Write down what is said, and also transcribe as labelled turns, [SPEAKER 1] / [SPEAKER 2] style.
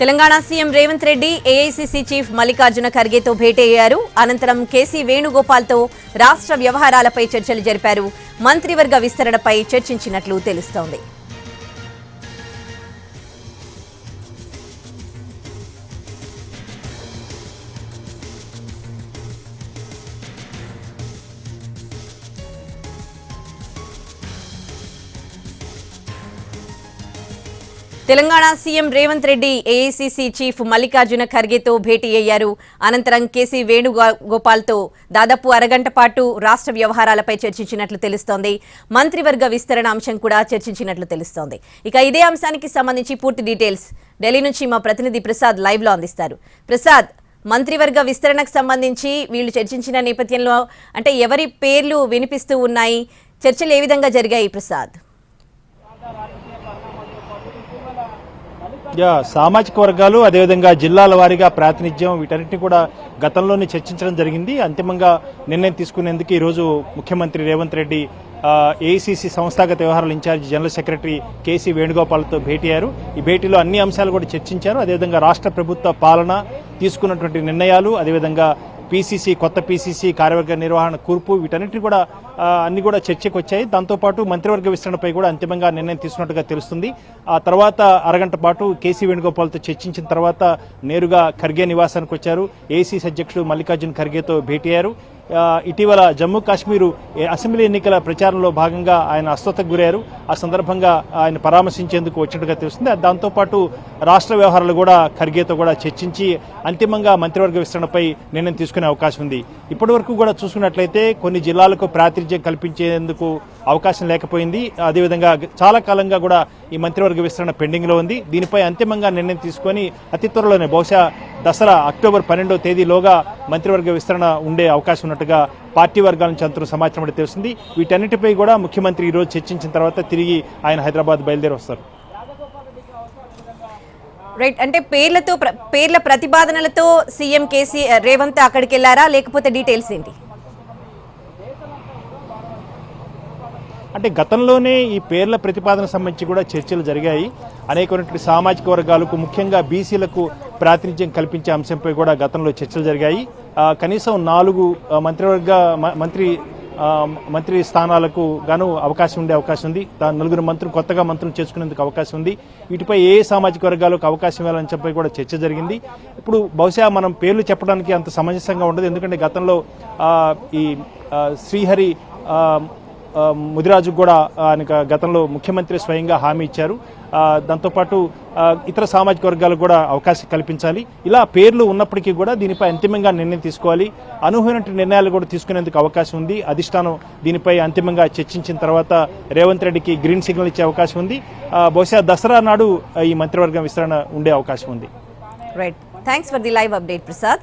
[SPEAKER 1] Telangana CM Revanth Reddy AICC chief Mallikarjuna ఖర్గేతో భేటీ అయ్యారు. అనంతరం కేసీ వేణుగోపాల్తో రాష్ట్ర వ్యవహారాలపై చర్చలు జరిపారు. మంత్రివర్గ విస్తరణపై చర్చించినట్లు తెలుస్తోంది. Telangana CM Revanth Reddy AICC chief Mallikarjuna ఖర్గేతో భేటీ అయ్యారు. అనంతరం కేసీ వేణుగోపాల్తో దాదాపు అరగంట పాటు రాష్ట్ర వ్యవహారాలపై చర్చించినట్లు తెలుస్తోంది. మంత్రివర్గ విస్తరణ అంశం కూడా చర్చించినట్లు తెలుస్తోంది. ఇక ఇదే అంశానికి సంబంధించి పూర్తి డీటెయిల్స్ ఢిల్లీ నుంచి మా ప్రతినిధి ప్రసాద్ లైవ్ లో అందిస్తారు. ప్రసాద్, మంత్రివర్గ విస్తరణకు సంబంధించి వీళ్ళు చర్చించిన నేపథ్యంలో అంటే ఎవరి పేర్లు వినిపిస్తూ ఉన్నాయి, చర్చలు ఏ విధంగా జరిగాయి ప్రసాద్?
[SPEAKER 2] సామాజిక వర్గాలు అదేవిధంగా జిల్లాల వారీగా ప్రాతినిధ్యం వీటన్నిటిని కూడా గతంలోనే చర్చించడం జరిగింది. అంతిమంగా నిర్ణయం తీసుకునేందుకు ఈరోజు ముఖ్యమంత్రి రేవంత్ రెడ్డి ఏఐసీసీ సంస్థాగత వ్యవహారాల ఇన్ఛార్జి జనరల్ సెక్రటరీ కేసీ వేణుగోపాల్తో భేటీ అయ్యారు. ఈ భేటీలో అన్ని అంశాలు కూడా చర్చించారు. అదేవిధంగా రాష్ట్ర ప్రభుత్వ పాలన, తీసుకున్నటువంటి నిర్ణయాలు, అదేవిధంగా పీసీసీ, కొత్త పీసీసీ కార్యవర్గ నిర్వహణ కూర్పు వీటన్నిటిని కూడా అన్ని కూడా చర్చకు వచ్చాయి. దాంతోపాటు మంత్రివర్గ విస్తరణపై కూడా అంతిమంగా నిర్ణయం తీసుకున్నట్టుగా తెలుస్తుంది. ఆ తర్వాత అరగంట పాటు కేసీ వేణుగోపాల్తో చర్చించిన తర్వాత నేరుగా ఖర్గే నివాసానికి వచ్చారు. ఏఐసీసీ అధ్యక్షుడు మల్లికార్జున ఖర్గేతో భేటీ అయ్యారు. ఇటీవల జమ్మూ కాశ్మీరు అసెంబ్లీ ఎన్నికల ప్రచారంలో భాగంగా ఆయన అస్వస్థతకు గురయ్యారు. ఆ సందర్భంగా ఆయన పరామర్శించేందుకు వచ్చినట్టుగా తెలుస్తుంది. దాంతోపాటు రాష్ట్ర వ్యవహారాలు కూడా ఖర్గేతో కూడా చర్చించి అంతిమంగా మంత్రివర్గ విస్తరణపై నిర్ణయం తీసుకునే అవకాశం ఉంది. ఇప్పటి వరకు కూడా చూసుకున్నట్లయితే కొన్ని జిల్లాలకు ప్రాతినిధ్యం కల్పించేందుకు అవకాశం లేకపోయింది. అదేవిధంగా చాలా కాలంగా కూడా ఈ మంత్రివర్గ విస్తరణ పెండింగ్ లో ఉంది. దీనిపై అంతిమంగా నిర్ణయం తీసుకొని అతి త్వరలోనే బహుశా దసరా అక్టోబర్ 12వ తేదీలోగా మంత్రివర్గ విస్తరణ ఉండే అవకాశం ఉన్నట్టుగా పార్టీ వర్గాల నుంచి అందుతున్న సమాచారం అంటే తెలుస్తుంది. వీటన్నిటిపై కూడా ముఖ్యమంత్రి ఈ రోజు చర్చించిన తర్వాత తిరిగి ఆయన హైదరాబాద్ బయలుదేరి వస్తారు.
[SPEAKER 1] రైట్, అంటే పేర్ల ప్రతిపాదనలతో సీఎం కేసీ రేవంత్ అక్కడికి వెళ్లారా, లేకపోతే డీటెయిల్స్ ఏంటి?
[SPEAKER 2] అంటే గతంలోనే ఈ పేర్ల ప్రతిపాదన సంబంధించి కూడా చర్చలు జరిగాయి. అనేకమైనటువంటి సామాజిక వర్గాలకు, ముఖ్యంగా బీసీలకు ప్రాతినిధ్యం కల్పించే అంశంపై కూడా గతంలో చర్చలు జరిగాయి. కనీసం 4 మంత్రి స్థానాలకు గాను అవకాశం ఉండే అవకాశం ఉంది. 4 మంత్రులు కొత్తగా మంత్రులు చేసుకునేందుకు అవకాశం ఉంది. వీటిపై ఏ సామాజిక వర్గాలకు అవకాశం ఇవ్వాలని చెప్పి కూడా చర్చ జరిగింది. ఇప్పుడు బహుశా మనం పేర్లు చెప్పడానికి అంత సమంజసంగా ఉండదు. ఎందుకంటే గతంలో ఈ శ్రీహరి ముదిరాజుకు కూడా ఆయన గతంలో ముఖ్యమంత్రి స్వయంగా హామీ ఇచ్చారు. దాంతోపాటు ఇతర సామాజిక వర్గాలకు కూడా అవకాశం కల్పించాలి. ఇలా పేర్లు ఉన్నప్పటికీ కూడా దీనిపై అంతిమంగా నిర్ణయం తీసుకోవాలి. అనూహ్యమైన నిర్ణయాలు కూడా తీసుకునేందుకు అవకాశం ఉంది. అధిష్టానం దీనిపై అంతిమంగా చర్చించిన తర్వాత రేవంత్ రెడ్డికి గ్రీన్ సిగ్నల్ ఇచ్చే అవకాశం ఉంది. బహుశా దసరా నాడు ఈ మంత్రివర్గం విస్తరణ ఉండే అవకాశం ఉంది.
[SPEAKER 1] Right, thanks for the live update Prasad.